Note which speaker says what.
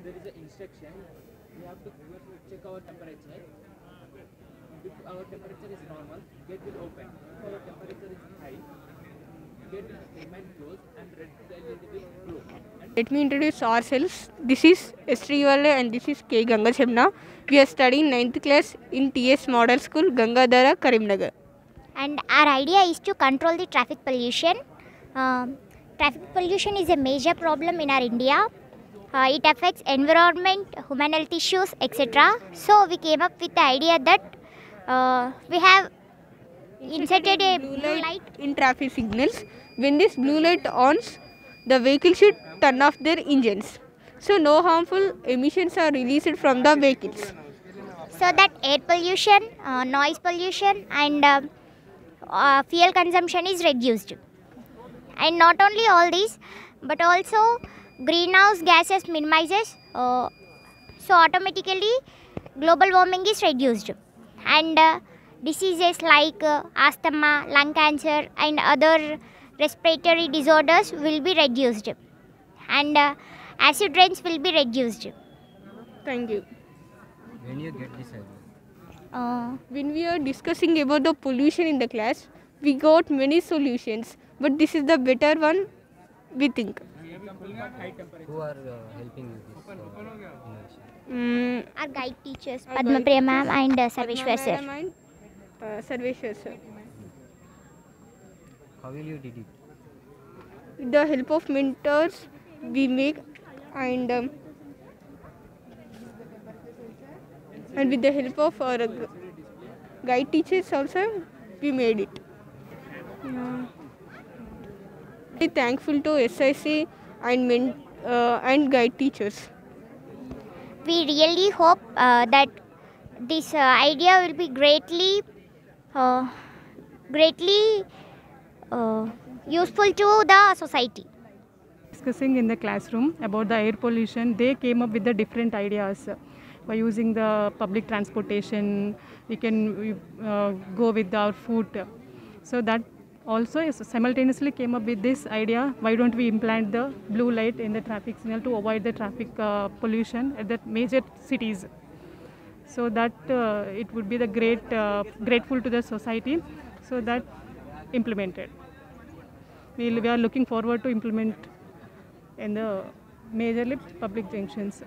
Speaker 1: there is an instruction. We have to check our temperature. If our temperature is normal, gate will open. If our temperature is high, gate will remain closed and red LED will glow.
Speaker 2: Let me introduce ourselves. This is Srivalle and this is K. Gangachemna. We are studying 9th class in TS Model School, Gangadhara, Karimnagar.
Speaker 3: And our idea is to control the traffic pollution. Traffic pollution is a major problem in our India. It affects environment, human health issues, etc. So we came up with the idea that we have inserted a blue light
Speaker 2: in traffic signals. When this blue light ons, the vehicle should turn off their engines. So no harmful emissions are released from the vehicles.
Speaker 3: so that air pollution, noise pollution and fuel consumption is reduced. And not only all these, but also greenhouse gases minimizes, so automatically global warming is reduced, and diseases like asthma, lung cancer and other respiratory disorders will be reduced, and acid rains will be reduced.
Speaker 2: Thank you.
Speaker 4: When you get this idea?
Speaker 2: When we are discussing about the pollution in the class, we got many solutions, but this is the better one, we think.
Speaker 4: Who are helping you this innovation?
Speaker 3: Our guide teachers, Padma Priya ma'am and Sarveshwar sir.
Speaker 2: And Sarveshwar sir.
Speaker 4: How will you did it?
Speaker 2: With the help of mentors, we make and with the help of our guide teachers also, we made it. Very thankful to SIC and guide teachers.
Speaker 3: We really hope that this idea will be greatly useful to the society.
Speaker 5: Discussing in the classroom about the air pollution, they came up with the different ideas. By using the public transportation, we can go with our foot. So that also simultaneously came up with this idea, why don't we implant the blue light in the traffic signal to avoid the traffic pollution at the major cities. So that it would be the grateful to the society, so that implemented. We are looking forward to implement in the majorly public junctions.